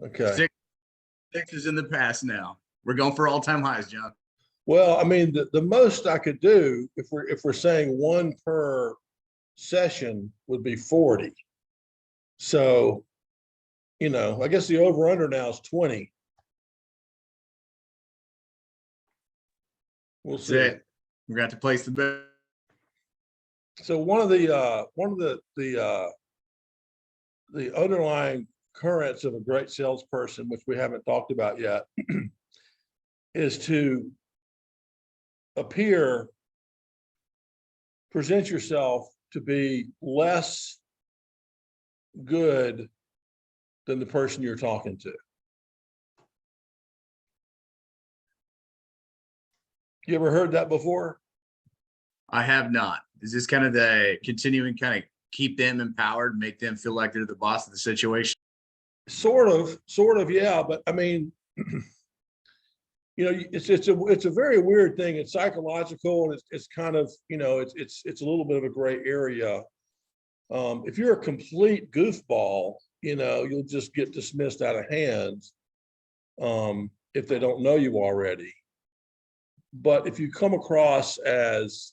Okay. Six is in the past now. We're going for all-time highs, John. Well, I mean, the most I could do if we're saying one per session would be 40. So, I guess the over under now is 20. We'll That's see. it. We're going to have to place the bet. So one of the underlying currents of a great salesperson, which we haven't talked about yet, is to present yourself to be less good than the person you're talking to. You ever heard that before? I have not. Is this kind of the continuing kind of keep them empowered, make them feel like they're the boss of the situation? Sort of, yeah. But I mean, it's a very weird thing. It's psychological, and it's kind of, it's a little bit of a gray area. If you're a complete goofball, you'll just get dismissed out of hand if they don't know you already. But if you come across as,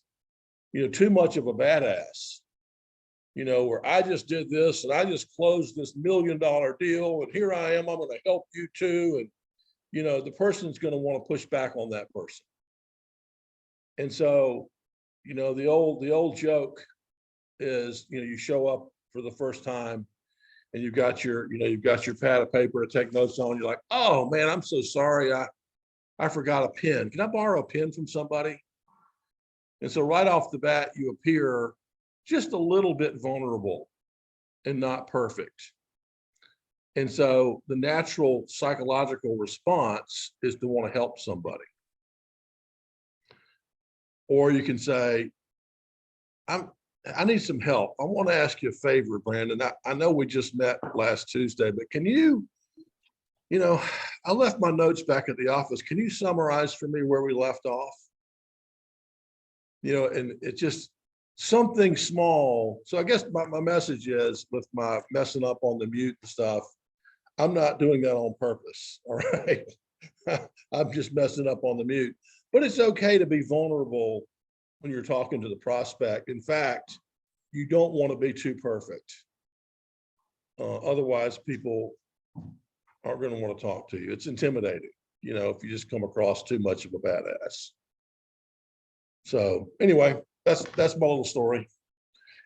too much of a badass, where I just did this and I just closed this $1 million deal and here I am, I'm going to help you too. And, the person's going to want to push back on that person. And so, the old joke is, you show up for the first time and you've got your pad of paper to take notes on. You're like, oh man, I'm so sorry. I forgot a pen. Can I borrow a pen from somebody? And so right off the bat, you appear just a little bit vulnerable and not perfect. And so the natural psychological response is to want to help somebody. Or you can say, I need some help. I want to ask you a favor, Brandon. I know we just met last Tuesday, but can you, I left my notes back at the office. Can you summarize for me where we left off? And it's just something small. So I guess my message is, with my messing up on the mute and stuff, I'm not doing that on purpose. All right. I'm just messing up on the mute, but it's okay to be vulnerable when you're talking to the prospect. In fact, you don't want to be too perfect. Otherwise, people aren't going to want to talk to you. It's intimidating, if you just come across too much of a badass. So anyway, that's my little story.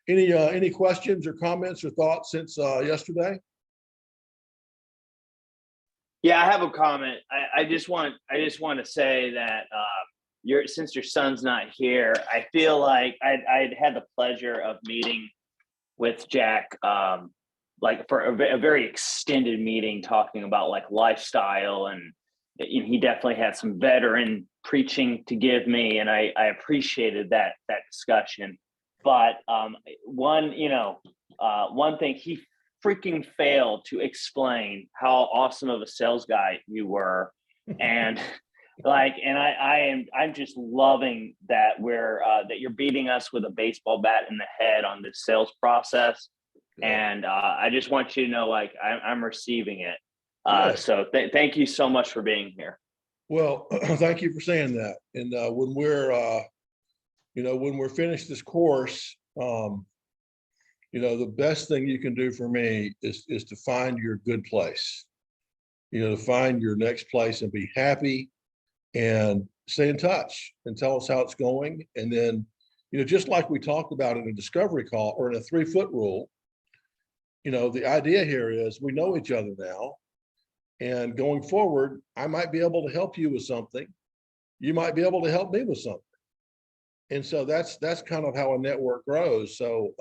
Any questions or comments or thoughts since yesterday? Yeah, I have a comment. I just want to say that since your son's not here, I feel like I'd had the pleasure of meeting with Jack, like for a very extended meeting, talking about like lifestyle, and he definitely had some veteran preaching to give me, and I appreciated that discussion. But one thing, he freaking failed to explain how awesome of a sales guy you were. And I'm just loving that that you're beating us with a baseball bat in the head on this sales process. And I just want you to know, like, I'm receiving it. So thank you so much for being here. Well, thank you for saying that. And when we're finished this course, the best thing you can do for me is to find your good place, to find your next place and be happy and stay in touch and tell us how it's going. And then, just like we talked about in a discovery call or in a 3-foot rule, the idea here is we know each other now, and going forward, I might be able to help you with something. You might be able to help me with something. And so that's kind of how a network grows. So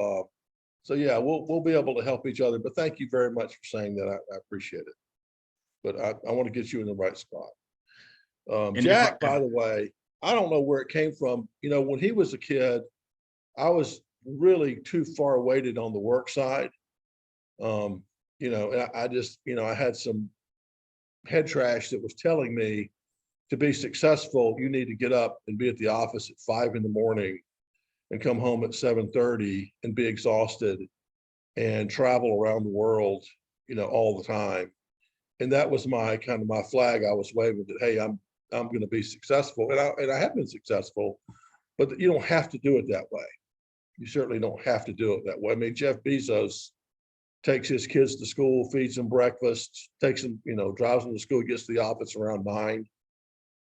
yeah, we'll be able to help each other. But thank you very much for saying that. I appreciate it. But I want to get you in the right spot. Jack, by the way, I don't know where it came from. When he was a kid, I was really too far weighted on the work side. And I just, I had some head trash that was telling me to be successful, you need to get up and be at the office at 5 a.m. and come home at 7:30 and be exhausted and travel around the world, all the time. And that was my kind of my flag I was waving that, hey, I'm going to be successful. And I have been successful, but you don't have to do it that way. You certainly don't have to do it that way. I mean, Jeff Bezos takes his kids to school, feeds them breakfast, takes them, drives them to school, gets to the office around 9.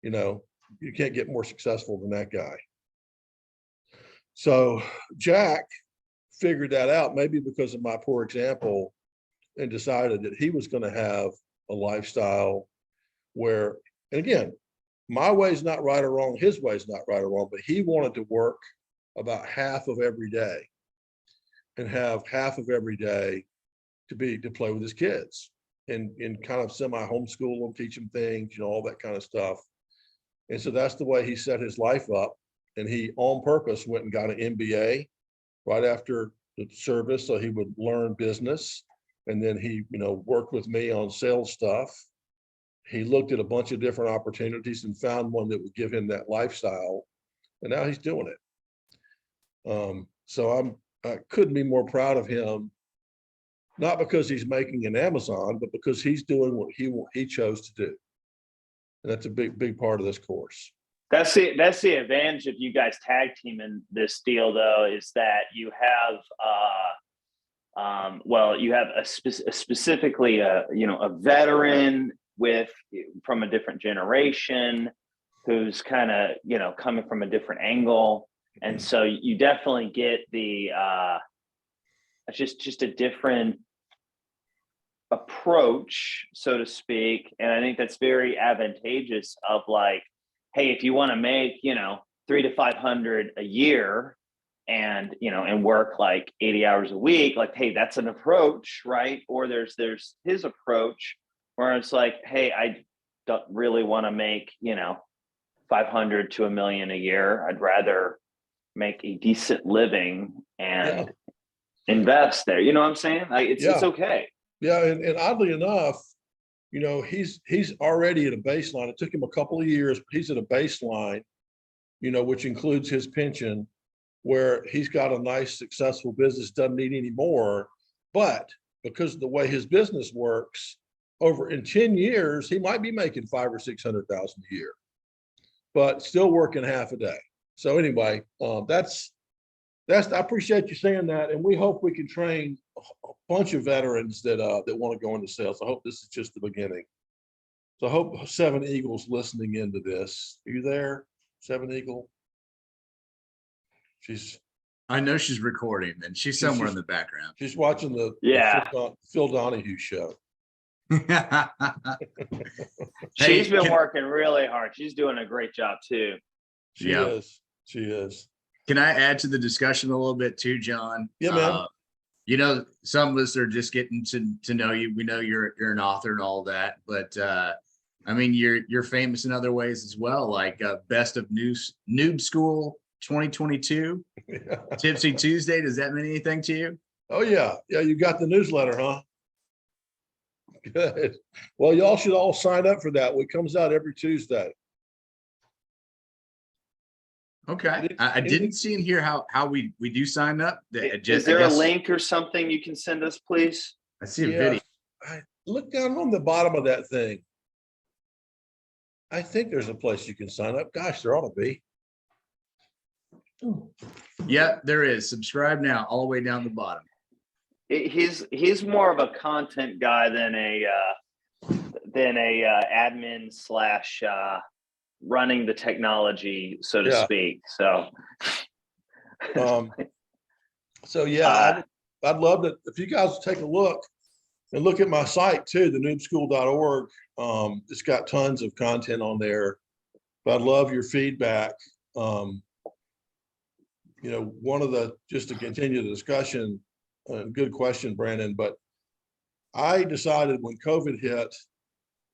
You can't get more successful than that guy. So Jack figured that out, maybe because of my poor example, and decided that he was going to have a lifestyle where, and again, my way's not right or wrong, his way's not right or wrong, but he wanted to work about half of every day and have half of every day to play with his kids and kind of semi homeschool them, teach them things, all that kind of stuff. And so that's the way he set his life up. And he on purpose went and got an MBA right after the service, so he would learn business. And then he, worked with me on sales stuff. He looked at a bunch of different opportunities and found one that would give him that lifestyle. And now he's doing it. So I couldn't be more proud of him, not because he's making an Amazon, but because he's doing what he chose to do. And that's a big part of this course. That's the advantage of you guys tag team in this deal, though, is that you have you have specifically a veteran from a different generation who's kind of coming from a different angle, and so you definitely get the just a different approach, so to speak. And I think that's very advantageous of like, hey, if you want to make, 300 to 500 a year and, and work like 80 hours a week, like, hey, that's an approach, right? Or there's his approach where it's like, hey, I don't really want to make, 500 to $1 million a year. I'd rather make a decent living and invest there. You know what I'm saying? Like it's okay. Yeah. And oddly enough, he's already at a baseline. It took him a couple of years, but he's at a baseline, which includes his pension, where he's got a nice, successful business, doesn't need any more. But because of the way his business works, in 10 years, he might be making $500,000 or $600,000 a year, but still working half a day. So anyway, I appreciate you saying that. And we hope we can train a bunch of veterans that want to go into sales. I hope this is just the beginning. So I hope Seven Eagle's listening into this. Are you there, Seven Eagle? I know she's recording, and she's somewhere in the background. She's watching the Phil Donahue show. She's been working really hard. She's doing a great job too. She is. Can I add to the discussion a little bit too, John? Yeah, man. Some of us are just getting to know you. We know you're an author and all that, but I mean, you're famous in other ways as well, like Best of Noob School 2022, Tipsy Tuesday. Does that mean anything to you? Oh yeah, you got the newsletter, huh? Good. Well, y'all should all sign up for that. It comes out every Tuesday. Okay. I didn't see in here how we do sign up. Is there a link or something you can send us, please? I see a video. Look down on the bottom of that thing. I think there's a place you can sign up. Gosh, there ought to be. Yeah, there is. Subscribe now, all the way down the bottom. He's more of a content guy than a admin slash running the technology, so to speak. So I'd love it if you guys take a look and look at my site too, the noobschool.org. It's got tons of content on there, but I'd love your feedback. Just to continue the discussion, good question, Brandon, but I decided when COVID hit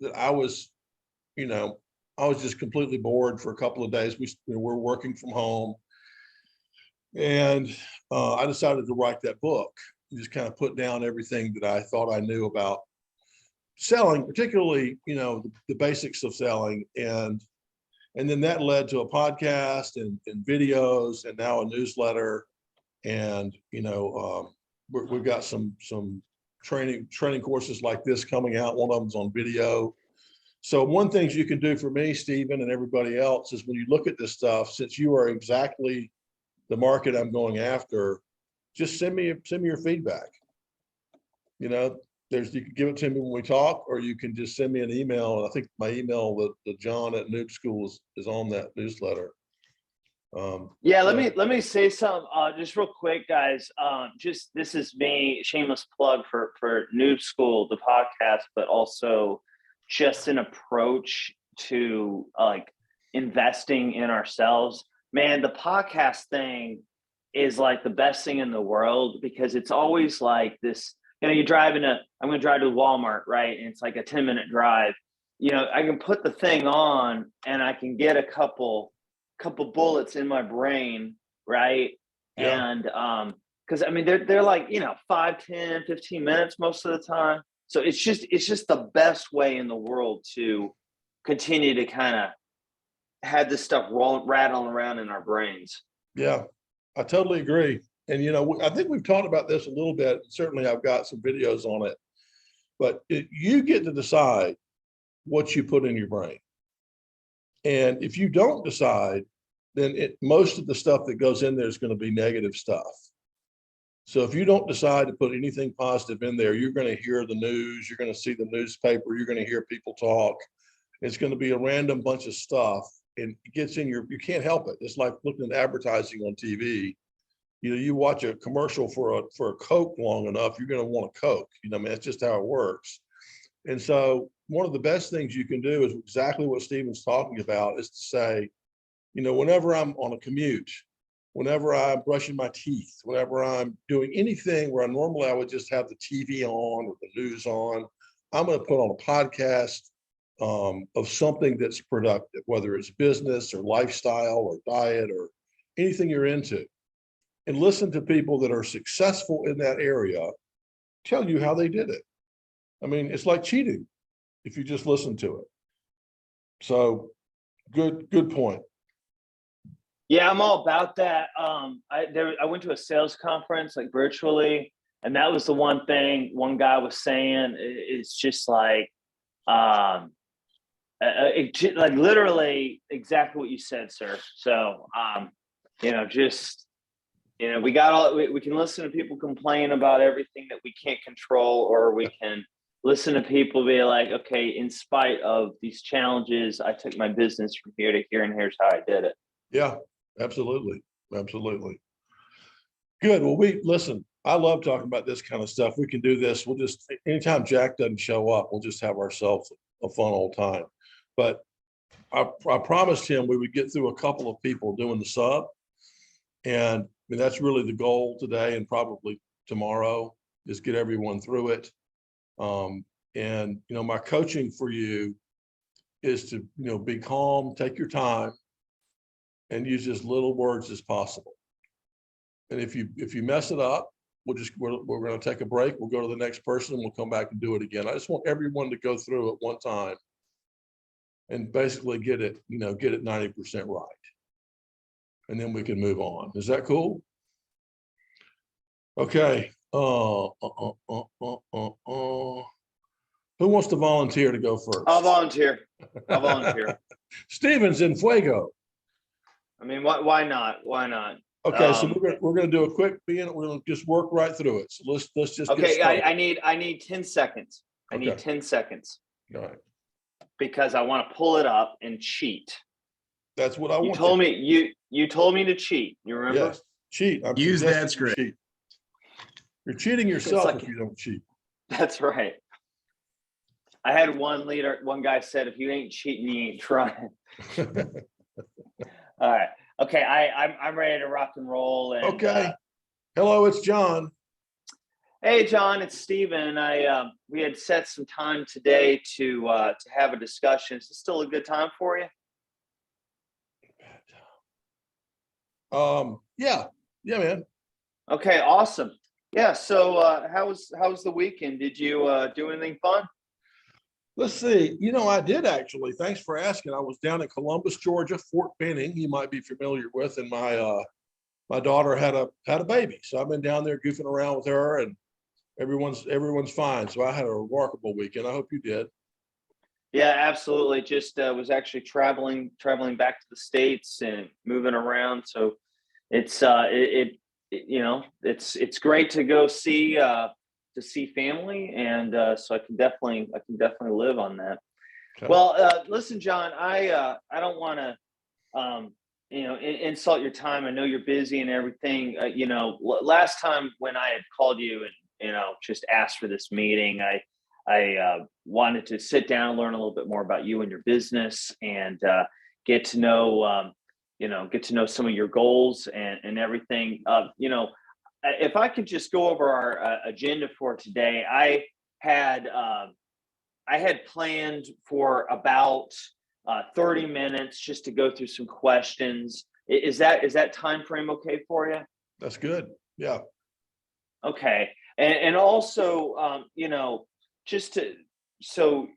that I was just completely bored for a couple of days. We're working from home, and I decided to write that book. Just kind of put down everything that I thought I knew about selling, particularly, the basics of selling. And then that led to a podcast and videos and now a newsletter. And, we've got some training courses like this coming out. One of them's on video. So one things you can do for me, Stephen, and everybody else is when you look at this stuff, since you are exactly the market I'm going after, just send me your feedback. You know, you can give it to me when we talk, or you can just send me an email. And I think my email, the John at Noob School is on that newsletter. Yeah, let me say something just real quick, guys. Just this is me, shameless plug for Noob School, the podcast, but also just an approach to like investing in ourselves. Man, the podcast thing is like the best thing in the world, because it's always like this, you know, I'm going to drive to Walmart, right? And it's like a 10-minute drive. You know, I can put the thing on and I can get a couple bullets in my brain, right? Yeah. And because I mean they're like, you know, 5, 10, 15 minutes most of the time. So it's just the best way in the world to continue to kind of have this stuff rattling around in our brains. Yeah, I totally agree. And, you know, I think we've talked about this a little bit. Certainly I've got some videos on it, but you get to decide what you put in your brain. And if you don't decide, then most of the stuff that goes in there is going to be negative stuff. So if you don't decide to put anything positive in there, you're going to hear the news, you're going to see the newspaper, you're going to hear people talk. It's going to be a random bunch of stuff, and it gets in you can't help it. It's like looking at advertising on TV. You know, you watch a commercial for a Coke long enough, you're going to want a Coke. You know, I mean, that's just how it works. And so one of the best things you can do is exactly what Stephen's talking about, is to say, you know, whenever I'm on a commute, whenever I'm brushing my teeth, whenever I'm doing anything where normally I would just have the TV on or the news on, I'm going to put on a podcast of something that's productive, whether it's business or lifestyle or diet or anything you're into, and listen to people that are successful in that area tell you how they did it. I mean, it's like cheating if you just listen to it. So good point. Yeah, I'm all about that. I went to a sales conference like virtually, and that was the one thing one guy was saying. It's just like, like literally exactly what you said, sir. So, you know, just, you know, we can listen to people complain about everything that we can't control, or we can listen to people be like, okay, in spite of these challenges, I took my business from here to here, and here's how I did it. Yeah, absolutely. Absolutely. Good. Well, listen, I love talking about this kind of stuff. We can do this. We'll just, anytime Jack doesn't show up, we'll just have ourselves a fun old time. But I promised him we would get through a couple of people doing the sub. And I mean, that's really the goal today, and probably tomorrow, is get everyone through it. And, you know, my coaching for you is to, you know, be calm, take your time, and use as little words as possible. And if you mess it up, we're going to take a break. We'll go to the next person and we'll come back and do it again. I just want everyone to go through it one time and basically get it 90% right. And then we can move on. Is that cool? Okay. Who wants to volunteer to go first? I'll volunteer. Stephen's in fuego. I mean, why not? Why not? Okay, so we're gonna do a quick being. We'll just work right through it. So let's just. Okay, I need 10 seconds. I need 10 seconds. All right. Because I want to pull it up and cheat. That's what I want. You told me to cheat. You remember? Yes, cheat. Use that script. Cheat. You're cheating yourself if you don't cheat. That's right. I had one guy said, if you ain't cheating, you ain't trying. All right. Okay. I'm ready to rock and roll. And, okay. Hello, it's John. Hey, John, it's Stephen. We had set some time today to have a discussion. Is this still a good time for you? Yeah, man. Okay, awesome. Yeah. So, how was the weekend? Did you do anything fun? Let's see. You know, I did actually. Thanks for asking. I was down in Columbus, Georgia, Fort Benning. You might be familiar with, and my daughter had a baby, so I've been down there goofing around with her and everyone's fine. So I had a remarkable weekend. I hope you did. Yeah, absolutely. Just was actually traveling back to the States and moving around. So it's it's great to go see family, and so I can definitely live on that. Okay. Well, listen, John, I don't want to insult your time. I know you're busy and everything. Last time when I had called you and just asked for this meeting, I wanted to sit down, learn a little bit more about you and your business, and get to know get to know some of your goals and everything. If I could just go over our agenda for today, had I had planned for about 30 minutes just to go through some questions. Is that time frame okay for you? That's good. Yeah. Okay. And also, just to, so,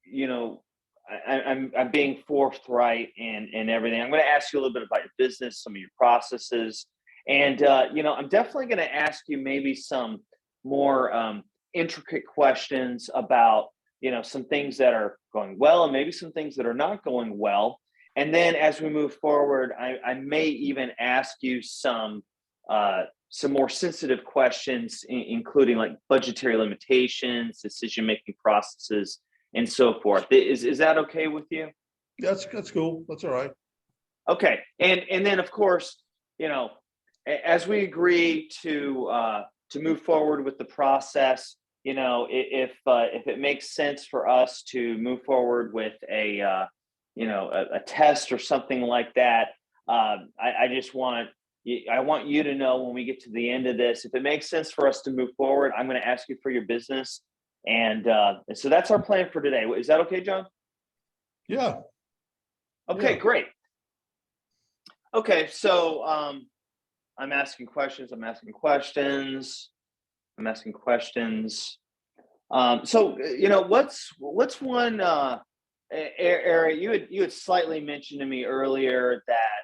I'm being forthright and everything. I'm going to ask you a little bit about your business, some of your processes, and, I'm definitely going to ask you maybe some more intricate questions about, some things that are going well and maybe some things that are not going well. And then as we move forward, I may even ask you some more sensitive questions, including like budgetary limitations, decision-making processes, and so forth. Is that okay with you? That's cool. That's all right. Okay, and then of course, as we agree to move forward with the process, if it makes sense for us to move forward with a test or something like that, I want you to know when we get to the end of this, if it makes sense for us to move forward, I'm going to ask you for your business, and so that's our plan for today. Is that okay, John? Yeah. Okay, Yeah. great. Okay, so I'm asking questions. I'm asking questions. I'm asking questions. So what's one area you had slightly mentioned to me earlier that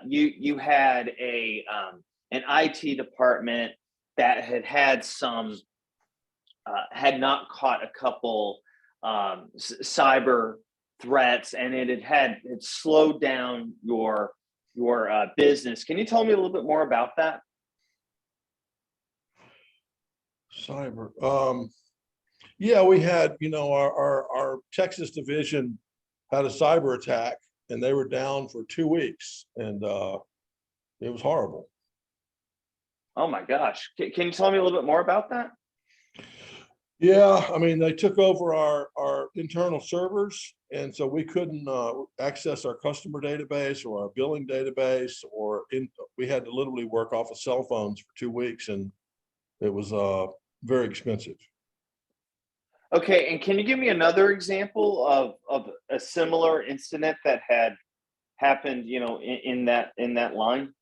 you had an IT department that had some had not caught a couple cyber threats, and it slowed down your business. Can you tell me a little bit more about that? Cyber. Yeah, we had, our Texas division had a cyber attack and they were down for 2 weeks, and it was horrible. Oh my gosh. Can you tell me a little bit more about that? Yeah, I mean, they took over our internal servers, and so we couldn't access our customer database or our billing database, we had to literally work off of cell phones for 2 weeks, and it was very expensive. Okay, and can you give me another example of a similar incident that had happened, in that line?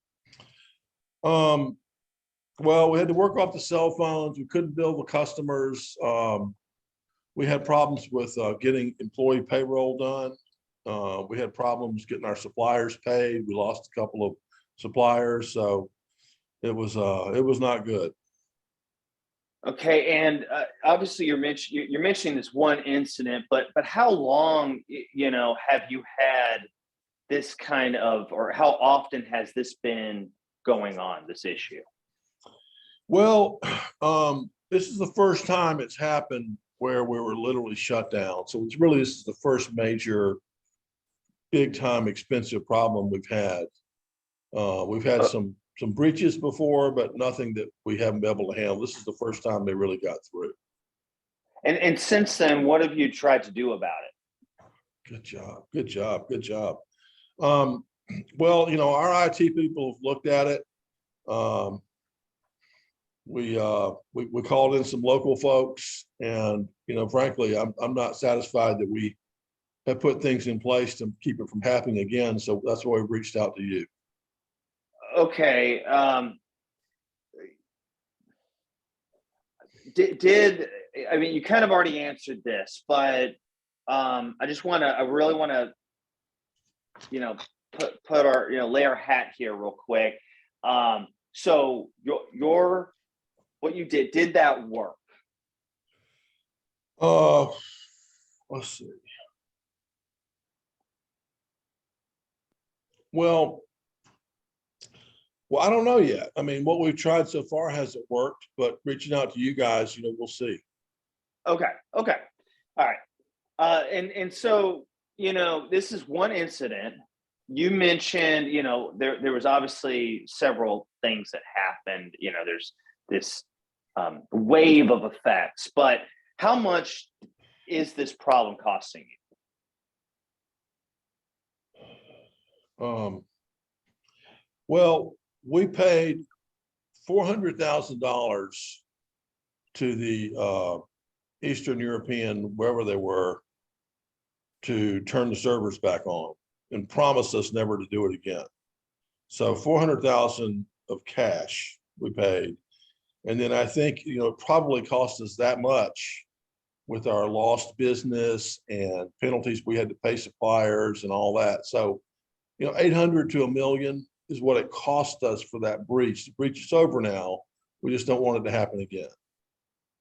Um, well, we had to work off the cell phones. We couldn't bill the customers. We had problems with getting employee payroll done. We had problems getting our suppliers paid. We lost a couple of suppliers, so it was not good. Okay, and obviously you're mentioning this one incident, but how long have you had this kind of, or how often has this been going on, this issue? Well, this is the first time it's happened where we were literally shut down. So this is the first major, big time expensive problem we've had. We've had some breaches before, but nothing that we haven't been able to handle. This is the first time they really got through. And since then, what have you tried to do about it? Good job. Good job. Good job. Well, our IT people have looked at it. We called in some local folks, and frankly, I'm not satisfied that we have put things in place to keep it from happening again. So that's why we reached out to you. Okay. I mean, you kind of already answered this, but I really want to, put our, lay our hat here real quick. So what you did that work? Uh, let's see. Well, I don't know yet. I mean, what we've tried so far hasn't worked, but reaching out to you guys, we'll see. Okay. Okay. All right. And so, this is one incident. You mentioned, there was obviously several things that happened. There's this wave of effects, but how much is this problem costing you? Well, we paid $400,000 to the Eastern European, wherever they were, to turn the servers back on and promised us never to do it again. So 400,000 of cash we paid. And then I think, it probably cost us that much with our lost business and penalties we had to pay suppliers and all that. So, 800 to $1 million is what it cost us for that breach. The breach is over now. We just don't want it to happen again.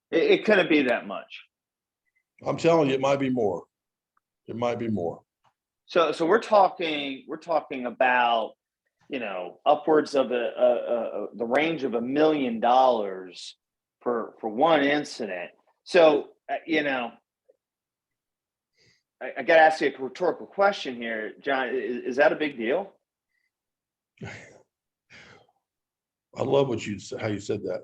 It couldn't be that much. I'm telling you, it might be more. It might be more. So we're talking about, upwards of the range of $1 million for one incident. So, I got to ask you a rhetorical question here, John. Is that a big deal? I love how you said that.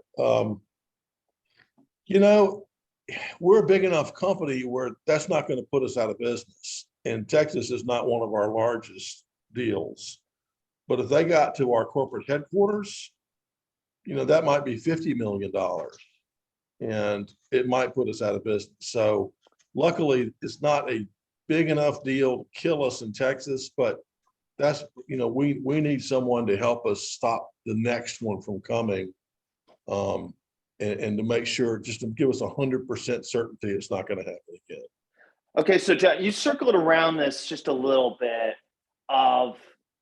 We're a big enough company where that's not going to put us out of business. And Texas is not one of our largest deals. But if they got to our corporate headquarters, that might be $50 million and it might put us out of business. So luckily it's not a big enough deal to kill us in Texas, but that's, we need someone to help us stop the next one from coming. And to make sure, just to give us 100% certainty it's not going to happen again. Okay, so John, you circled around this just a little bit of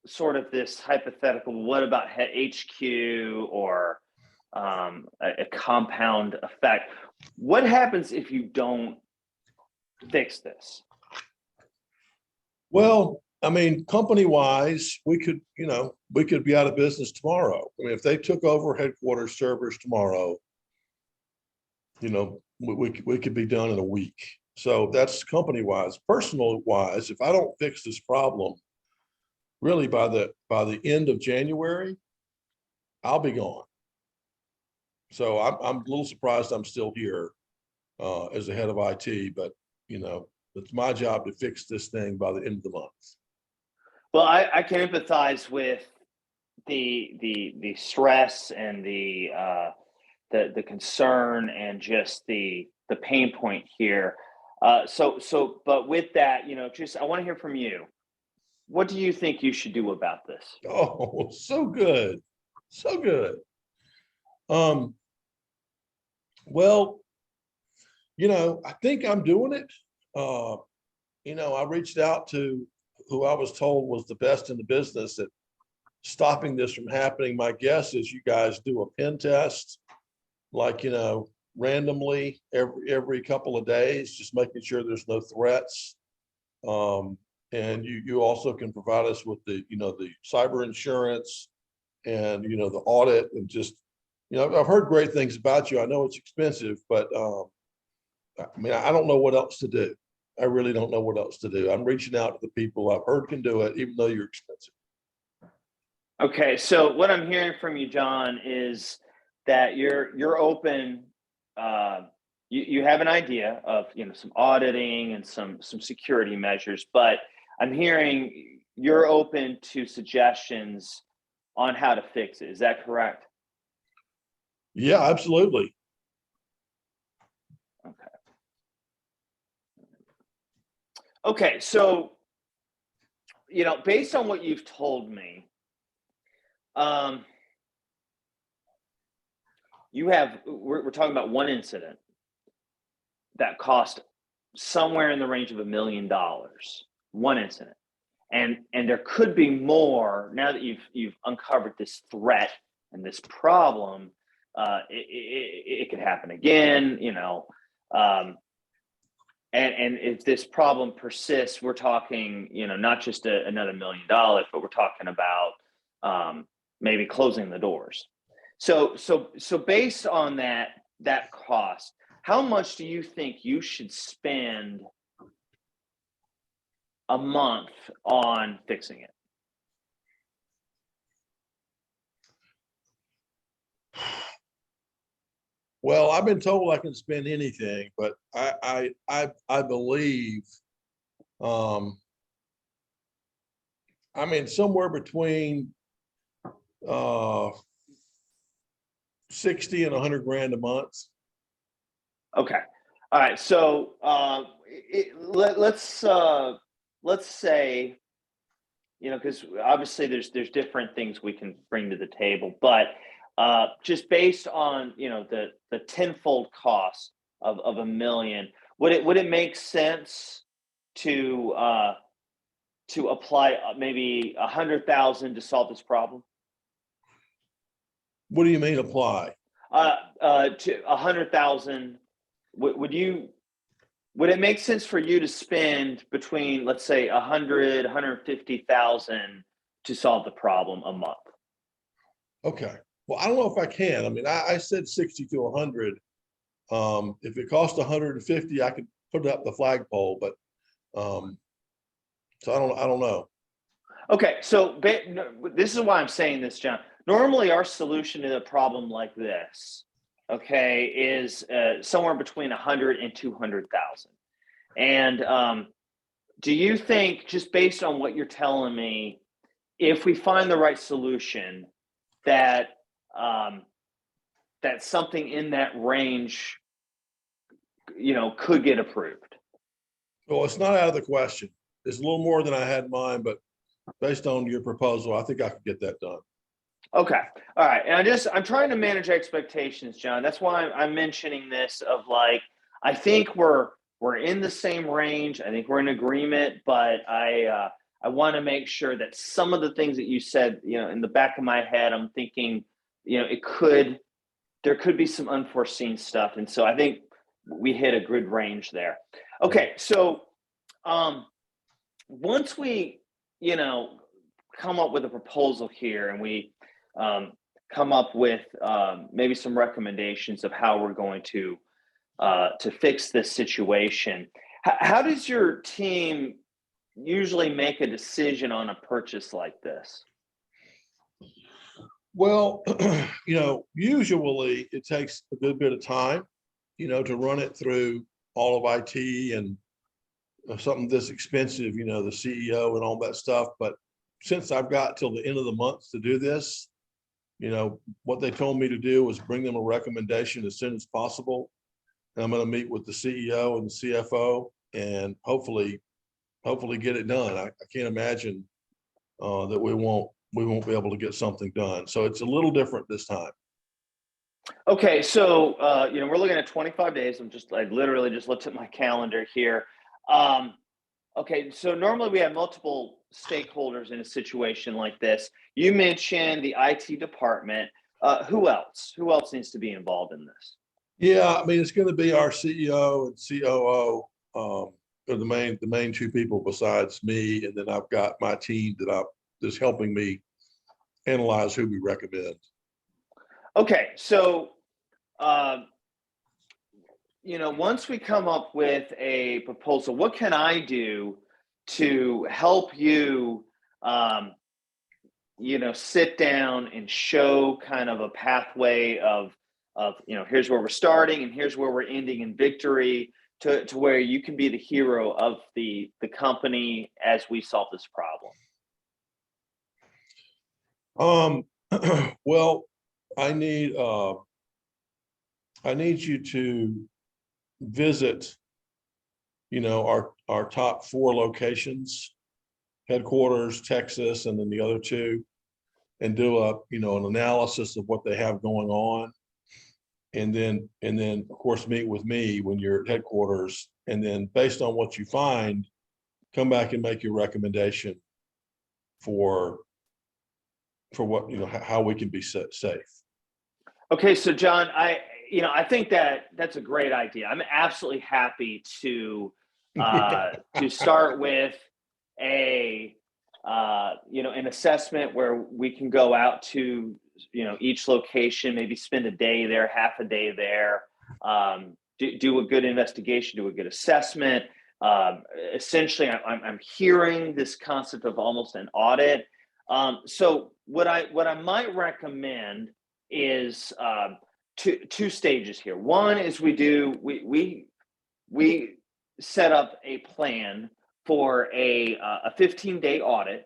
sort of this hypothetical. What about HQ or a compound effect? What happens if you don't fix this? Well, I mean, company-wise, we could be out of business tomorrow. I mean, if they took over headquarters servers tomorrow, we could be done in a week. So that's company-wise. Personal-wise, if I don't fix this problem, really by the end of January, I'll be gone. So I'm a little surprised I'm still here as the head of IT, but it's my job to fix this thing by the end of the month. Well, I can empathize with the stress and the concern and just the pain point here. But with that, just I want to hear from you. What do you think you should do about this? Oh, so good. So good. Well, I think I'm doing it. I reached out to who I was told was the best in the business at stopping this from happening. My guess is you guys do a pen test, like, randomly every couple of days, just making sure there's no threats. And you also can provide us with the cyber insurance and, the audit and just, I've heard great things about you. I know it's expensive, but I mean, I don't know what else to do. I really don't know what else to do. I'm reaching out to the people I've heard can do it, even though you're expensive. Okay, so what I'm hearing from you, John, is that you're open. You have an idea of some auditing and some security measures, but I'm hearing you're open to suggestions on how to fix it. Is that correct? Yeah, absolutely. Okay, so based on what you've told me, we're talking about one incident that cost somewhere in the range of $1 million. One incident, and there could be more now that you've uncovered this threat and this problem. It could happen again. and if this problem persists, we're talking, not just another $1 million, but we're talking about maybe closing the doors. So based on that cost, how much do you think you should spend a month on fixing it? Well, I've been told I can spend anything, but I believe, I mean, somewhere between 60 and 100 grand a month. Okay. All right. So let's say, because obviously there's different things we can bring to the table, but just based on the tenfold cost of $1 million, would it make sense to apply maybe 100,000 to solve this problem? What do you mean apply? To 100,000, would it make sense for you to spend between, let's say, 100, 150,000 to solve the problem a month? Okay. Well, I don't know if I can. I mean, I said 60 to 100. If it costs 150, I could put up the flagpole, but so I don't know. Okay, so this is why I'm saying this, John. Normally, our solution to a problem like this, okay, is somewhere between 100 and 200,000. And do you think, just based on what you're telling me, if we find the right solution, that that something in that range, could get approved? Well, it's not out of the question. It's a little more than I had in mind, but based on your proposal, I think I could get that done. Okay. All right. And I'm trying to manage expectations, John. That's why I'm mentioning this of like, I think we're in the same range. I think we're in agreement, but I want to make sure that some of the things that you said, in the back of my head, I'm thinking, there could be some unforeseen stuff. And so I think we hit a good range there. Okay. So, once we, come up with a proposal here and we come up with maybe some recommendations of how we're going to fix this situation, how does your team usually make a decision on a purchase like this? Well, usually it takes a good bit of time, to run it through all of IT and something this expensive, the CEO and all that stuff. But since I've got till the end of the month to do this, what they told me to do was bring them a recommendation as soon as possible. And I'm going to meet with the CEO and the CFO and hopefully get it done. I can't imagine that we won't be able to get something done. So it's a little different this time. Okay, so we're looking at 25 days. I literally just looked at my calendar here. Okay, so normally we have multiple stakeholders in a situation like this. You mentioned the IT department. Who else? Who else needs to be involved in this? Yeah, I mean, it's going to be our CEO and COO, are the main two people besides me, and then I've got my team that's helping me analyze who we recommend. Okay, so once we come up with a proposal, what can I do to help you, sit down and show kind of a pathway of here's where we're starting and here's where we're ending in victory, to where you can be the hero of the company as we solve this problem? Well, I need you to visit, our top 4 locations, headquarters, Texas, and then the other 2, and do an analysis of what they have going on. And then of course, meet with me when you're at headquarters. And then based on what you find, come back and make your recommendation for what, how we can be safe. Okay, so John, I think that's a great idea. I'm absolutely happy to to start with an assessment where we can go out to, each location, maybe spend a day there, half a day there, do a good investigation, do a good assessment. Essentially, I'm hearing this concept of almost an audit. So what I might recommend is two stages here. One is we set up a plan for a 15-day audit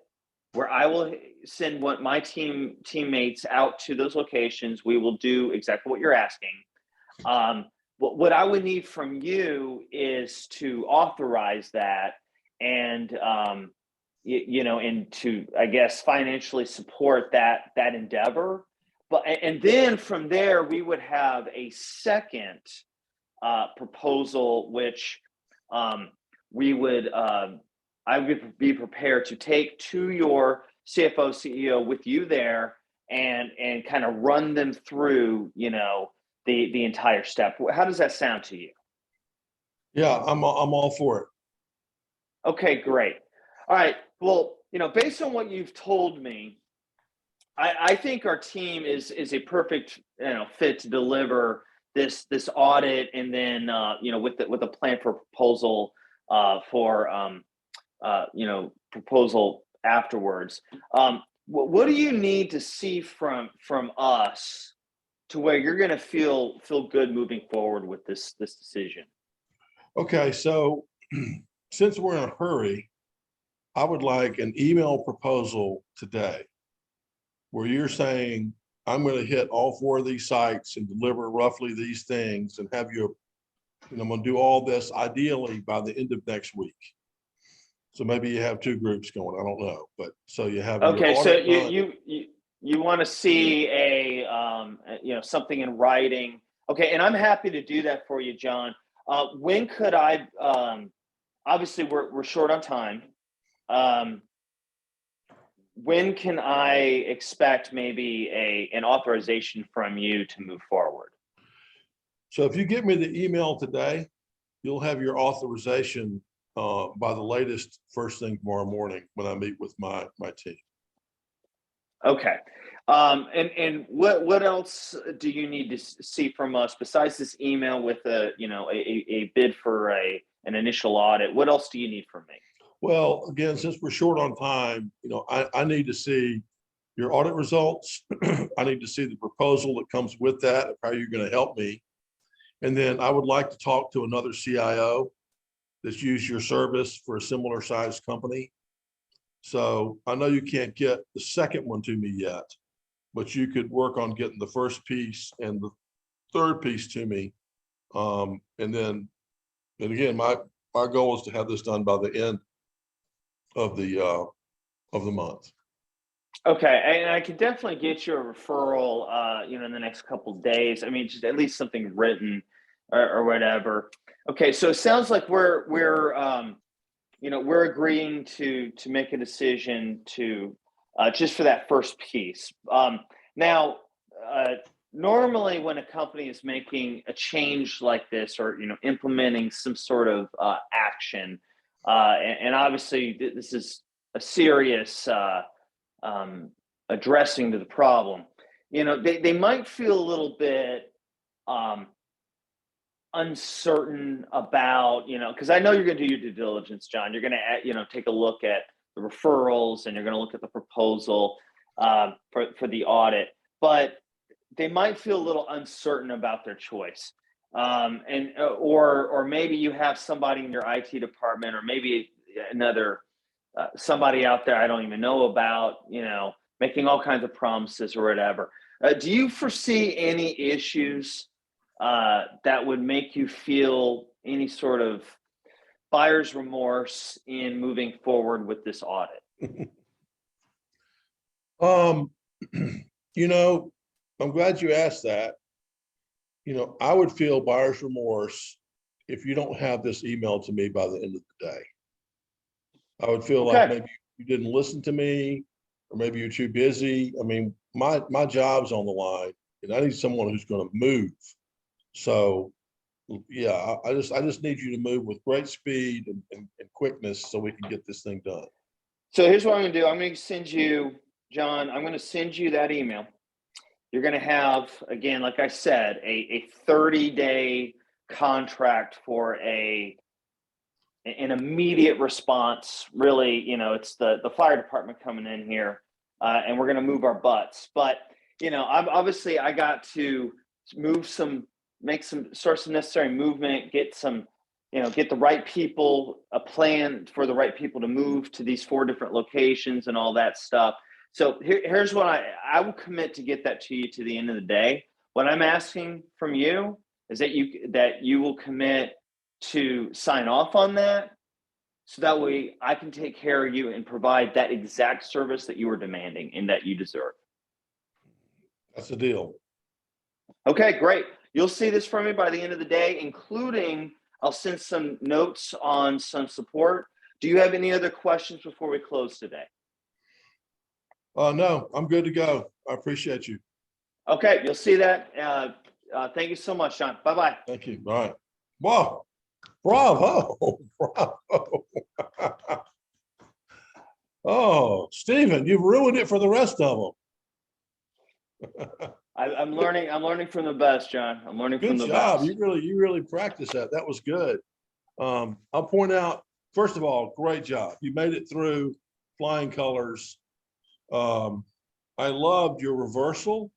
where I will send my teammates out to those locations. We will do exactly what you're asking. What I would need from you is to authorize that and and to, I guess, financially support that endeavor. And then from there we would have a second proposal, which I would be prepared to take to your CFO CEO with you there and kind of run them through, the entire step. How does that sound to you? Yeah, I'm all for it. Okay, great. All right. Well, based on what you've told me, I think our team is a perfect fit to deliver this audit, and then with a plan for proposal proposal afterwards. What do you need to see from us to where you're going to feel good moving forward with this decision? Okay, so since we're in a hurry, I would like an email proposal today where you're saying, I'm going to hit all 4 of these sites and deliver roughly these things and have you, I'm going to do all this ideally by the end of next week. So maybe you have 2 groups going, I don't know, but so you have. Okay, so you want to see a something in writing. Okay, and I'm happy to do that for you, John. When could I, obviously we're short on time. When can I expect maybe an authorization from you to move forward? So if you give me the email today, you'll have your authorization by the latest first thing tomorrow morning when I meet with my team. Okay. And what else do you need to see from us besides this email with a bid for an initial audit? What else do you need from me? Well, again, since we're short on time, I need to see your audit results. I need to see the proposal that comes with that, of how you're going to help me. And then I would like to talk to another CIO that's used your service for a similar sized company. So I know you can't get the second one to me yet, but you could work on getting the first piece and the third piece to me. And again, my goal is to have this done by the end of the month. Okay, and I can definitely get you a referral, in the next couple of days. I mean, just at least something written or whatever. Okay, so it sounds like we're agreeing to make a decision to just for that first piece. Now, normally when a company is making a change like this, or implementing some sort of action, and obviously this is a serious addressing to the problem. They might feel a little bit uncertain about, because I know you're going to do your due diligence, John. You're going to, take a look at the referrals, and you're going to look at the proposal for the audit, but they might feel a little uncertain about their choice. Or maybe you have somebody in your IT department, or maybe another somebody out there I don't even know about, making all kinds of promises or whatever. Do you foresee any issues that would make you feel any sort of buyer's remorse in moving forward with this audit? I'm glad you asked that. I would feel buyer's remorse if you don't have this email to me by the end of the day. I would feel like maybe you didn't listen to me, or maybe you're too busy. I mean, my job's on the line, and I need someone who's going to move. So Yeah, I just need you to move with great speed and quickness so we can get this thing done. So here's what I'm gonna do. I'm gonna send you, John, I'm gonna send you that email. You're gonna have, again, like I said, a 30-day contract for an immediate response. Really, it's the fire department coming in here, and we're gonna move our butts. But obviously I got to make some source of necessary movement, get the right people, a plan for the right people to move to these 4 different locations and all that stuff. So here's what I will commit to get that to you to the end of the day. What I'm asking from you is that you will commit to sign off on that, so that way I can take care of you and provide that exact service that you are demanding and that you deserve. That's the deal. Okay, great. You'll see this from me by the end of the day, including I'll send some notes on some support. Do you have any other questions before we close today? No, I'm good to go. I appreciate you. Okay, you'll see that. Thank you so much, John. Bye-bye. Thank you. All right. Wow. Bravo. Bravo. Oh, Stephen, you've ruined it for the rest of them. I'm learning from the best, John. I'm learning Good from the job. best. You really practiced that. That was good. I'll point out, first of all, great job. You made it through flying colors. I loved your reversal.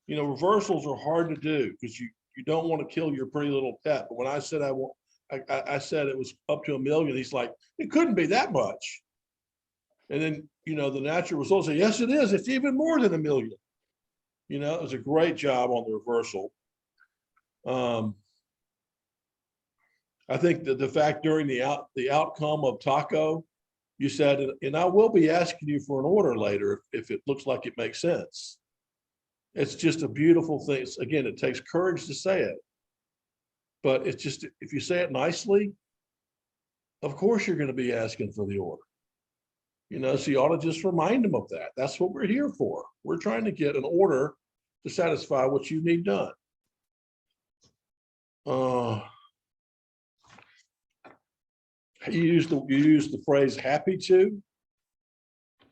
Reversals are hard to do because you don't want to kill your pretty little pet. But when I said I said it was up to $1 million, he's like, it couldn't be that much. And then, the natural results say, yes, it is. It's even more than $1 million. It was a great job on the reversal. I think that the fact during the outcome of Taco, you said, and I will be asking you for an order later if it looks like it makes sense. It's just a beautiful thing. Again, it takes courage to say it, but it's just, if you say it nicely, of course you're going to be asking for the order. So you ought to just remind them of that. That's what we're here for. We're trying to get an order to satisfy what you need done. You used the phrase "happy to."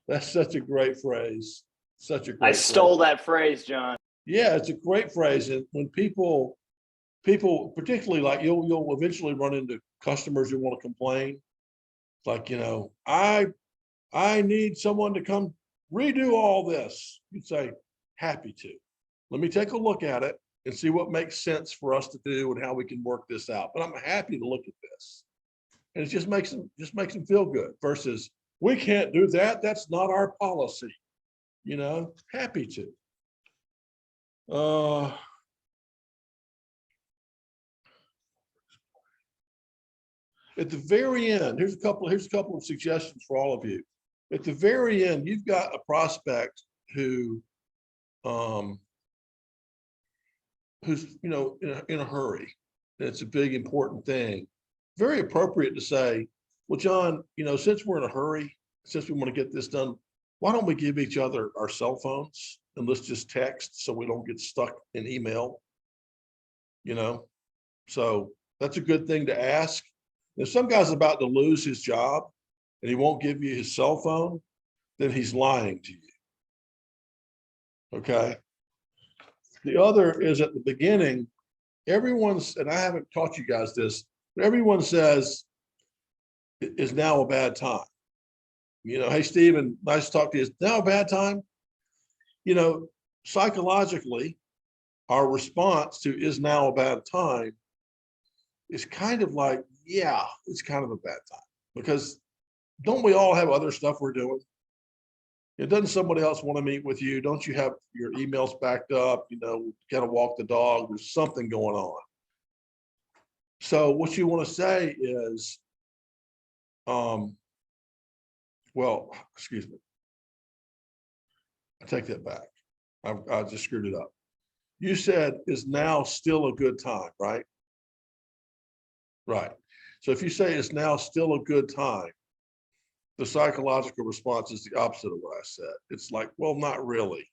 That's such a great phrase. Such a great. I stole that phrase, John. Yeah, it's a great phrase, and when people, particularly like you'll eventually run into customers who want to complain, like I need someone to come redo all this. You'd say, happy to. Let me take a look at it and see what makes sense for us to do and how we can work this out. But I'm happy to look at this. And it just makes them feel good versus we can't do that. That's not our policy. Happy to. At the very end, here's a couple of suggestions for all of you. At the very end, you've got a prospect who's in a hurry. It's a big important thing. Very appropriate to say, well, John, since we're in a hurry, since we want to get this done, why don't we give each other our cell phones and let's just text so we don't get stuck in email. So that's a good thing to ask. If some guy's about to lose his job and he won't give you his cell phone, then he's lying to you. Okay. The other is at the beginning, and I haven't taught you guys this, but everyone says it is now a bad time. Hey, Stephen, nice to talk to you. Is now a bad time? Psychologically, our response to is now a bad time is kind of like, yeah, it's kind of a bad time, because don't we all have other stuff we're doing? Doesn't somebody else want to meet with you? Don't you have your emails backed up? Got to walk the dog. There's something going on. So what you want to say is, well, excuse me. I take that back. I just screwed it up. You said is now still a good time, right? Right. So if you say it's now still a good time, the psychological response is the opposite of what I said. It's like, well, not really.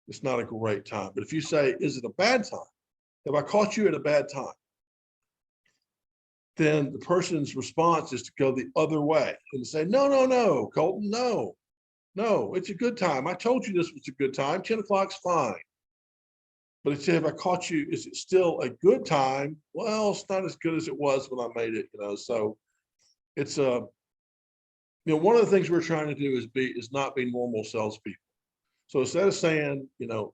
It's not a great time. But if you say, is it a bad time? Have I caught you at a bad time? Then the person's response is to go the other way and say, no, no, no, Colton, no, no, it's a good time. I told you this was a good time. 10 o'clock's fine. But it's, have I caught you? Is it still a good time? Well, it's not as good as it was when I made it, so it's one of the things we're trying to do is not be normal salespeople. So instead of saying,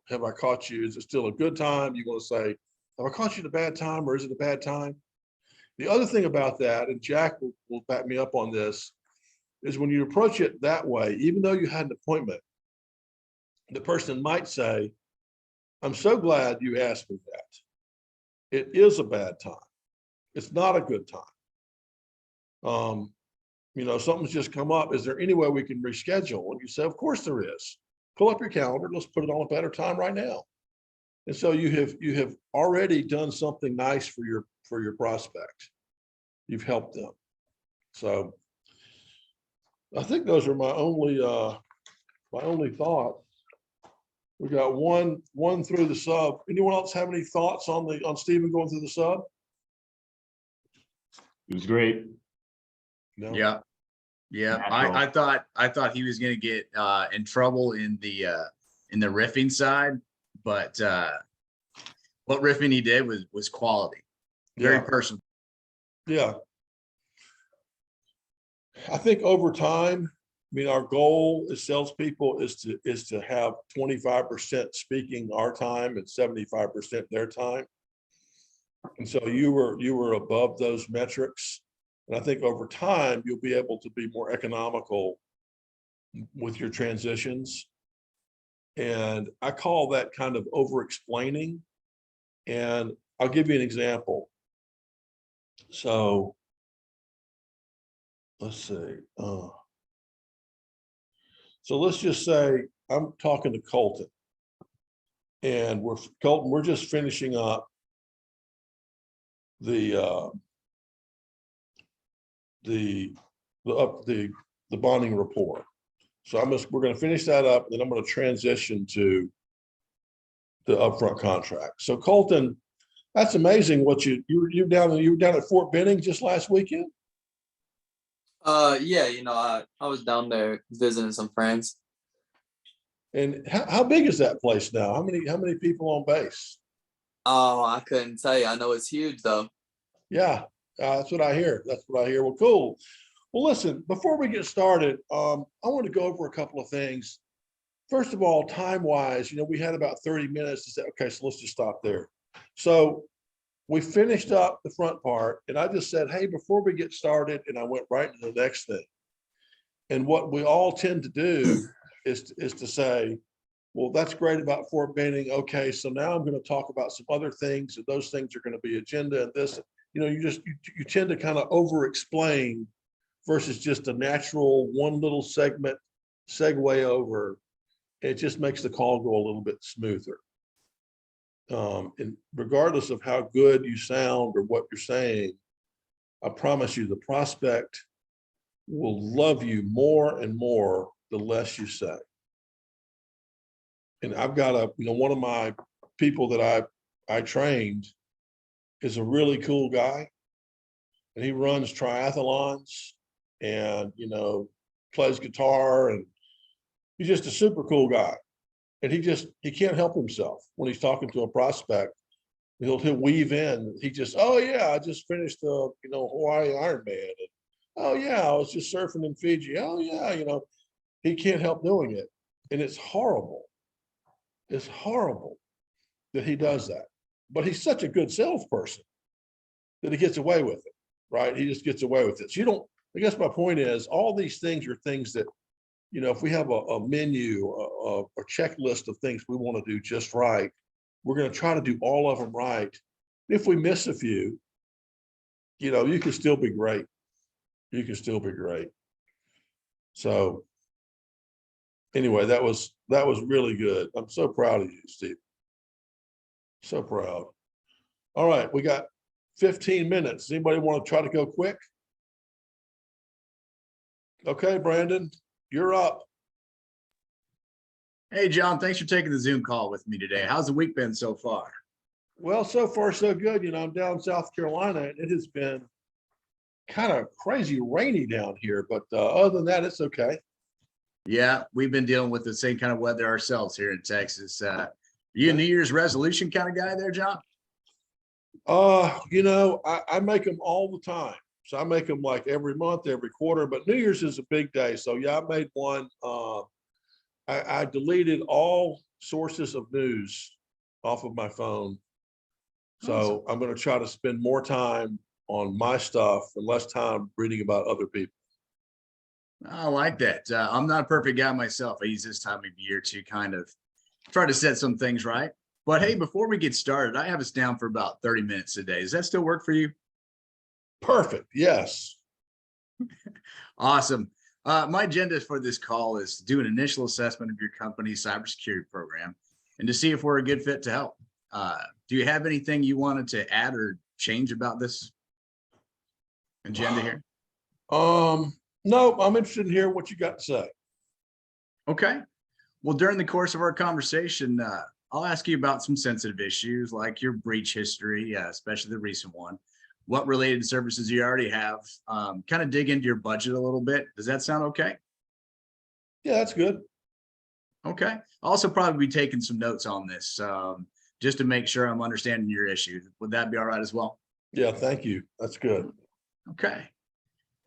have I caught you? Is it still a good time? You want to say, have I caught you at a bad time, or is it a bad time? The other thing about that, and Jack will back me up on this, is when you approach it that way, even though you had an appointment, the person might say, I'm so glad you asked me that. It is a bad time. It's not a good time. Something's just come up. Is there any way we can reschedule? And you say, of course there is. Pull up your calendar. Let's put it on a better time right now. And so you have already done something nice for your prospect. You've helped them. So I think those are my only thoughts. We got one through the sub. Anyone else have any thoughts on Stephen going through the sub? It was great. No. Yeah. I thought he was going to get in trouble in the riffing side, but what riffing he did was quality, very personal. Yeah. I think over time, our goal as salespeople is to have 25% speaking our time and 75% their time. And so you were above those metrics. And I think over time, you'll be able to be more economical with your transitions. And I call that kind of over-explaining. And I'll give you an example. So let's see. So let's just say I'm talking to Colton, and we're just finishing up the bonding report. So we're going to finish that up, and then I'm going to transition to the upfront contract. So Colton, that's amazing. What you were down at Fort Benning just last weekend? Yeah, I was down there visiting some friends. And how big is that place now? How many people on base? Oh, I couldn't tell you. I know it's huge though. Yeah, that's what I hear. Well, cool. Well, listen, before we get started, I want to go over a couple of things. First of all, time-wise, we had about 30 minutes to say, okay, so let's just stop there. So we finished up the front part, and I just said, hey, before we get started, and I went right into the next thing. And what we all tend to do is to say, well, that's great about Fort Benning. Okay, so now I'm going to talk about some other things, and those things are going to be agenda and this. You tend to kind of over-explain versus just a natural one little segment segue over. It just makes the call go a little bit smoother. And regardless of how good you sound or what you're saying, I promise you the prospect will love you more and more the less you say. And I've got one of my people that I trained is a really cool guy, and he runs triathlons and plays guitar, and he's just a super cool guy. And he can't help himself when he's talking to a prospect. He'll weave in. Oh yeah, I just finished the Hawaii Ironman. And, oh yeah, I was just surfing in Fiji. Oh yeah, he can't help doing it, and it's horrible. It's horrible that he does that. But he's such a good salesperson that he gets away with it, right? He just gets away with it. So I guess my point is, all these things are things that, if we have a menu, a checklist of things we want to do just right, we're going to try to do all of them right. If we miss a few, you can still be great. You can still be great. So anyway, that was really good. I'm so proud of you, Steve. So proud. All right, we got 15 minutes. Anybody want to try to go quick? Okay, Brandon, you're up. Hey, John, thanks for taking the Zoom call with me today. How's the week been so far? Well, so far so good. I'm down in South Carolina and it has been kind of crazy rainy down here, but other than that, it's okay. Yeah, we've been dealing with the same kind of weather ourselves here in Texas. You a New Year's resolution kind of guy there, John? I make them all the time. So I make them like every month, every quarter, but New Year's is a big day. So yeah, I made one. I deleted all sources of news off of my phone. So Awesome. I'm going to try to spend more time on my stuff and less time reading about other people. I like that. I'm not a perfect guy myself. I use this time of year to kind of try to set some things right. But hey, before we get started, I have us down for about 30 minutes a day. Does that still work for you? Perfect. Yes. Awesome. My agenda for this call is to do an initial assessment of your company's cybersecurity program and to see if we're a good fit to help. Do you have anything you wanted to add or change about this agenda here? No, I'm interested in hearing what you got to say. Okay. Well, during the course of our conversation, I'll ask you about some sensitive issues like your breach history, especially the recent one, what related services you already have, kind of dig into your budget a little bit. Does that sound okay? Yeah, that's good. Okay. I'll also probably be taking some notes on this just to make sure I'm understanding your issues. Would that be all right as well? Yeah, thank you. That's good. Okay.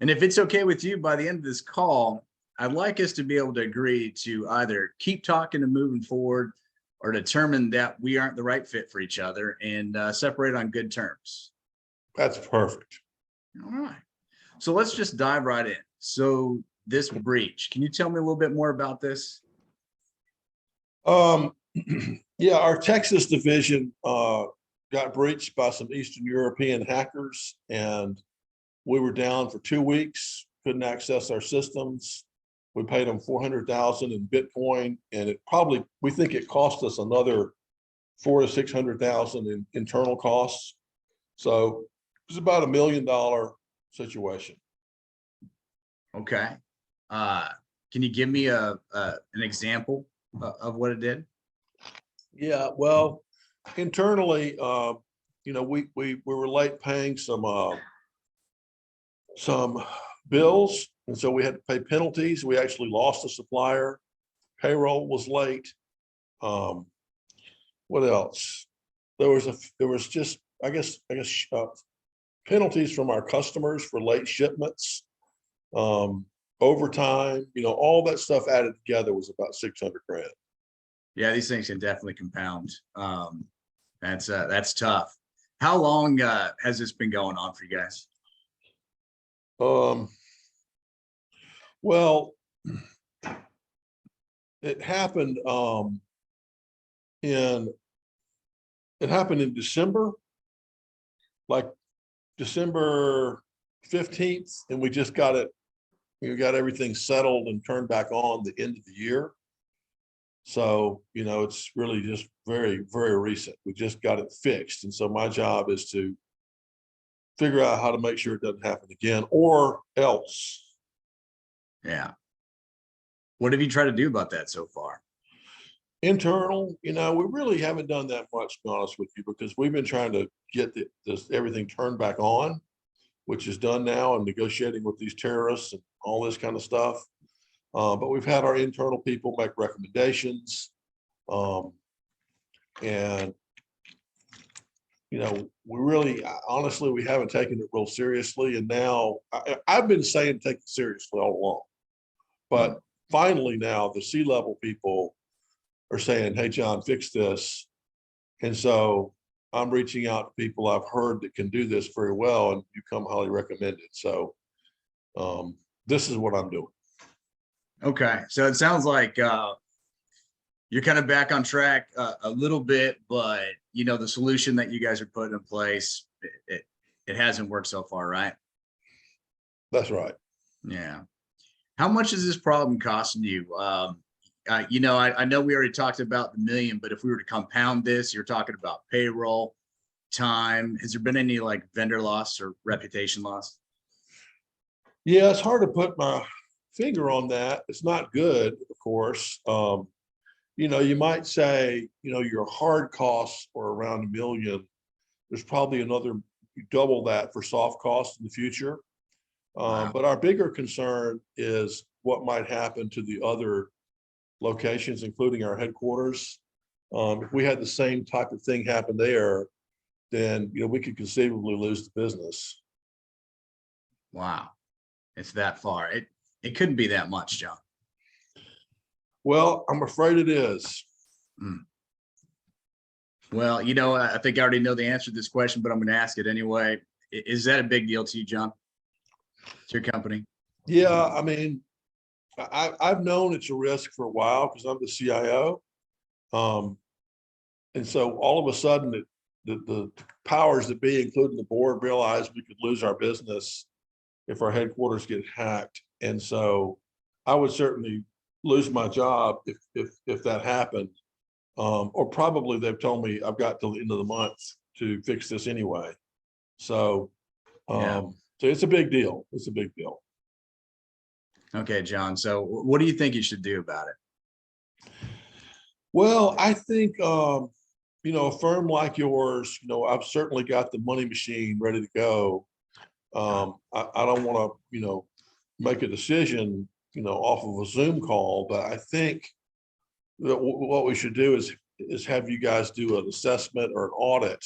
And if it's okay with you, by the end of this call, I'd like us to be able to agree to either keep talking and moving forward or determine that we aren't the right fit for each other and separate on good terms. That's perfect. All right. So let's just dive right in. So this breach, can you tell me a little bit more about this? Yeah, our Texas division got breached by some Eastern European hackers, and we were down for 2 weeks, couldn't access our systems. We paid them 400,000 in Bitcoin, and we think it cost us another 400 to 600,000 in internal costs. So it was about $1 million situation. Okay. Can you give me an example of what it did? Yeah, well, internally, we were late paying some bills, and so we had to pay penalties. We actually lost a supplier. Payroll was late. What else? There was just, I guess, penalties from our customers for late shipments, overtime. All that stuff added together was about 600 grand. Yeah, these things can definitely compound. That's tough. How long has this been going on for you guys? Well, it happened in December, like December 15th, and we just got it. We got everything settled and turned back on the end of the year. So, it's really just very, very recent. We just got it fixed. And so my job is to figure out how to make sure it doesn't happen again or else. Yeah. What have you tried to do about that so far? Internal, we really haven't done that much, to be honest with you, because we've been trying to get everything turned back on, which is done now, and negotiating with these terrorists and all this kind of stuff. But we've had our internal people make recommendations. And, we really, honestly, we haven't taken it real seriously. And now I've been saying take it seriously all along. But finally now the C-level people are saying, hey, John, fix this. And so I'm reaching out to people I've heard that can do this very well, and you come highly recommended. So this is what I'm doing. Okay. So it sounds like you're kind of back on track a little bit, but the solution that you guys are putting in place, it hasn't worked so far, right? That's right. Yeah. How much is this problem costing you? I know we already talked about the million, but if we were to compound this, you're talking about payroll, time. Has there been any like vendor loss or reputation loss? Yeah, it's hard to put my finger on that. It's not good, of course. you might say, your hard costs are around $1 million. There's probably you double that for soft costs in the future. Wow. But our bigger concern is what might happen to the other locations, including our headquarters. If we had the same type of thing happen there, then, we could conceivably lose the business. Wow. It's that far. It couldn't be that much, John. Well, I'm afraid it is. Mm. Well, I think I already know the answer to this question, but I'm going to ask it anyway. Is that a big deal to you, John? To your company? Yeah, I mean, I've known it's a risk for a while because I'm the CIO. And so all of a sudden, the powers that be, including the board, realized we could lose our business if our headquarters get hacked. And so I would certainly lose my job if that happened. Or probably they've told me I've got till the end of the month to fix this anyway. So, Yeah. so it's a big deal. It's a big deal. Okay, John. So what do you think you should do about it? Well, I think, a firm like yours, I've certainly got the money machine ready to go. I don't want to, make a decision, off of a Zoom call, but I think that what we should do is have you guys do an assessment or an audit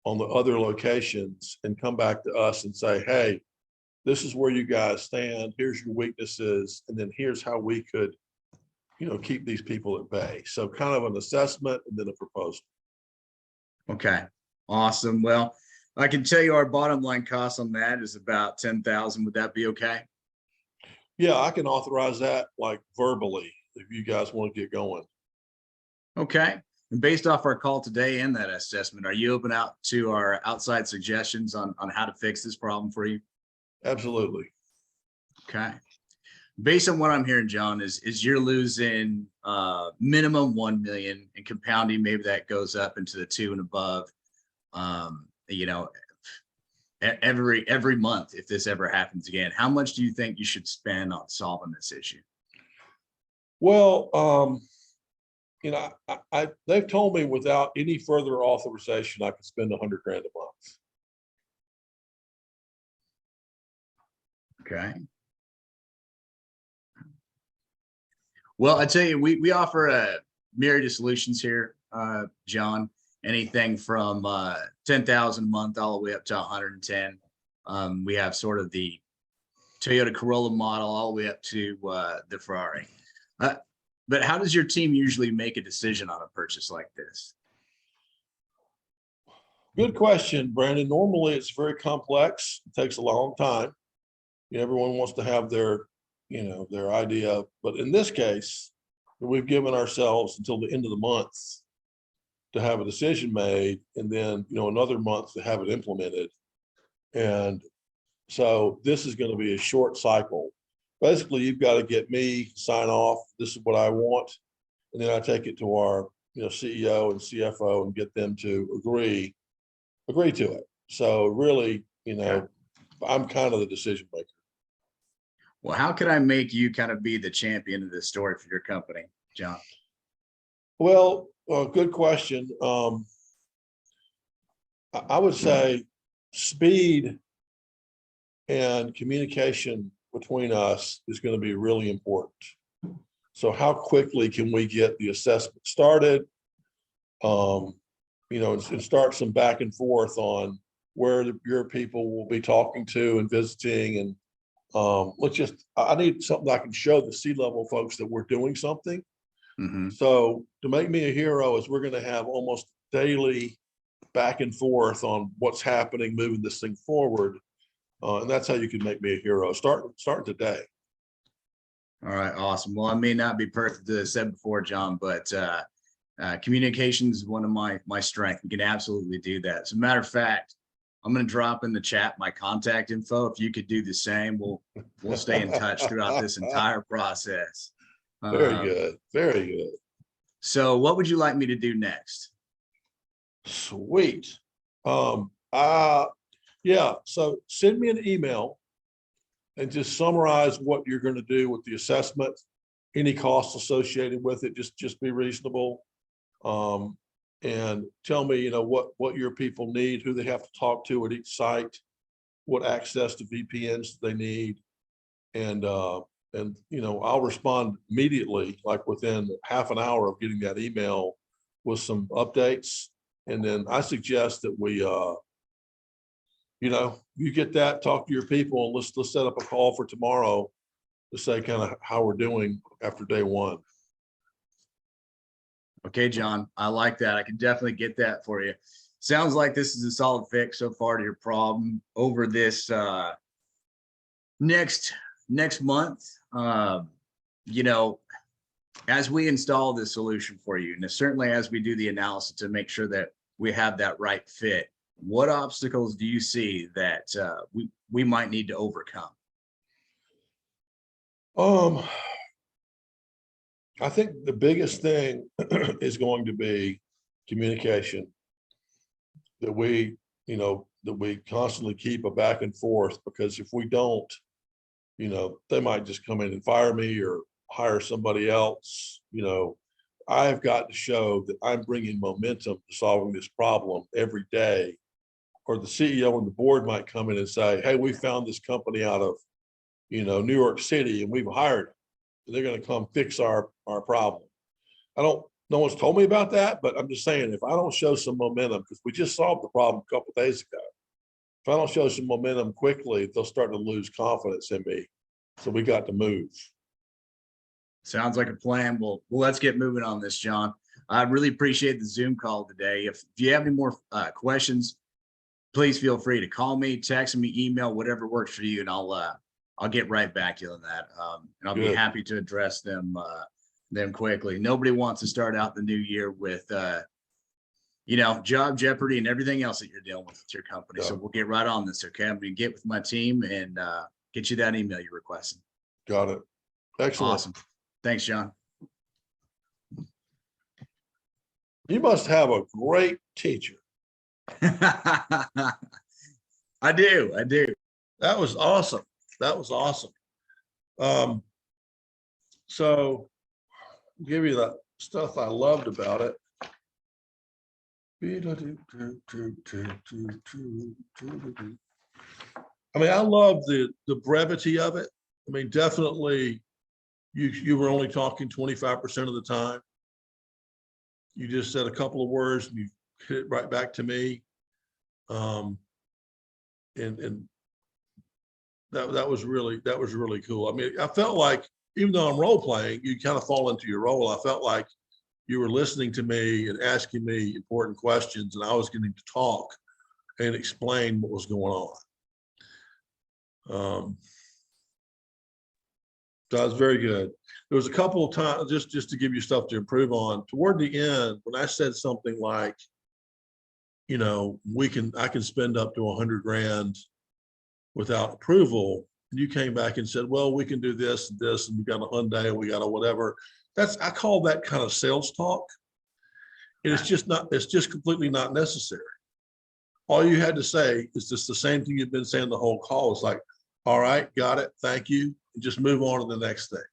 on the other locations and come back to us and say, hey, this is where you guys stand. Here's your weaknesses. And then here's how we could, keep these people at bay. So kind of an assessment and then a proposal. Okay. Awesome. Well, I can tell you our bottom line cost on that is about 10,000. Would that be okay? Yeah, I can authorize that like verbally if you guys want to get going. Okay. And based off our call today and that assessment, are you open out to our outside suggestions on how to fix this problem for you? Absolutely. Okay. Based on what I'm hearing, John, is you're losing minimum 1 million and compounding, maybe that goes up into the 2 and above. Every month, if this ever happens again, how much do you think you should spend on solving this issue? Well, they've told me without any further authorization, I could spend $100,000 a month. Okay. Well, I tell you, we offer a myriad of solutions here, John. Anything from 10,000 a month all the way up to 110. We have sort of the Toyota Corolla model all the way up to the Ferrari. But how does your team usually make a decision on a purchase like this? Good question, Brandon. Normally it's very complex. It takes a long time. Everyone wants to have their idea. But in this case, we've given ourselves until the end of the month to have a decision made, and then, another month to have it implemented. And so this is going to be a short cycle. Basically, you've got to get me sign off. This is what I want. And then I take it to our, CEO and CFO and get them to agree to it. So really, I'm kind of the decision maker. Well, how can I make you kind of be the champion of this story for your company, John? Well, good question. I would say speed and communication between us is going to be really important. So how quickly can we get the assessment started? And start some back and forth on where your people will be talking to and visiting. And I need something I can show the C-level folks that we're doing something. Mm-hmm. So to make me a hero is we're going to have almost daily back and forth on what's happening, moving this thing forward. And that's how you can make me a hero. Start today. All right, awesome. Well, I may not be perfect, as I said before, John, but communication is one of my strengths. We can absolutely do that. As a matter of fact, I'm going to drop in the chat my contact info. If you could do the same, we'll stay in touch throughout this entire process. Very good. Very good. So what would you like me to do next? Sweet. Yeah. So send me an email and just summarize what you're going to do with the assessment. any costs associated with it, just be reasonable. And tell me, what your people need, who they have to talk to at each site, what access to VPNs they need. And I'll respond immediately, like within half an hour of getting that email with some updates. And then I suggest that we, you get that, talk to your people, and let's set up a call for tomorrow to say kind of how we're doing after day one. Okay, John, I like that. I can definitely get that for you. Sounds like this is a solid fix so far to your problem over this next month. As we install this solution for you, and certainly as we do the analysis to make sure that we have that right fit, what obstacles do you see that we might need to overcome? I think the biggest thing is going to be communication, that we constantly keep a back and forth, because if we don't, they might just come in and fire me or hire somebody else. I've got to show that I'm bringing momentum to solving this problem every day. Or the CEO and the board might come in and say, hey, we found this company out of, New York City, and we've hired them. They're going to come fix our problem. No one's told me about that, but I'm just saying, if I don't show some momentum, because we just solved the problem a couple of days ago, if I don't show some momentum quickly, they'll start to lose confidence in me. So we got to move. Sounds like a plan. Well, let's get moving on this, John. I really appreciate the Zoom call today. If you have any more questions, please feel free to call me, text me, email, whatever works for you, and I'll get right back to you on that. And I'll be happy to address them quickly. Nobody wants to start out the new year with job jeopardy and everything else that you're dealing with your company. Yeah. So we'll get right on this. Okay, I'm gonna get with my team and get you that email you're requesting. Got it. Excellent. Awesome. Thanks, John. You must have a great teacher. I do. That was awesome. So I'll give you the stuff I loved about it. I mean, I love the brevity of it. I mean, definitely you were only talking 25% of the time. You just said a couple of words and you hit it right back to me. And that was really cool. I mean, I felt like, even though I'm role playing, you kind of fall into your role. I felt like you were listening to me and asking me important questions, and I was getting to talk and explain what was going on. So that was very good. There was a couple of times, just to give you stuff to improve on, toward the end, when I said something like, I can spend up to $100,000 without approval. And you came back and said, well, we can do this and this, and we got a Hyundai and we got a whatever. I call that kind of sales talk. And it's just completely not necessary. All you had to say is just the same thing you've been saying the whole call. It's like, all right, got it, thank you, and just move on to the next thing.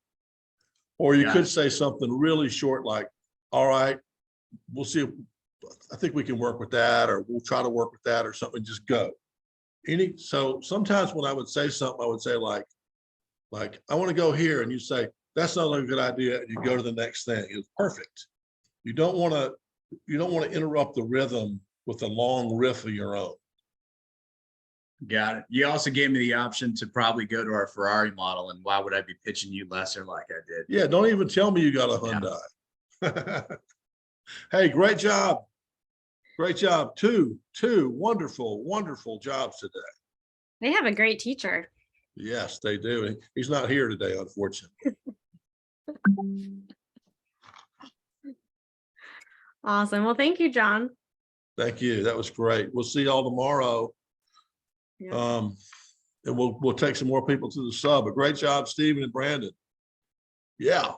Or you could say something really short like, all right, we'll see. I think we can work with that, or we'll try to work with that, or something, just go. So sometimes when I would say something, I would say like, I want to go here. And you say, that's not a good idea. And you go to the next thing. It's perfect. You don't want to interrupt the rhythm with a long riff of your own. Got it. You also gave me the option to probably go to our Ferrari model, and why would I be pitching you lesser like I did? Yeah, don't even tell me you got a Hyundai. Yeah. Hey, great job. Great job. Two wonderful, wonderful jobs today. They have a great teacher. Yes, they do. He's not here today, unfortunately. Awesome. Well, thank you, John. Thank you. That was great. We'll see y'all tomorrow. Yeah. And we'll take some more people to the sub. A great job, Stephen and Brandon. Yeah.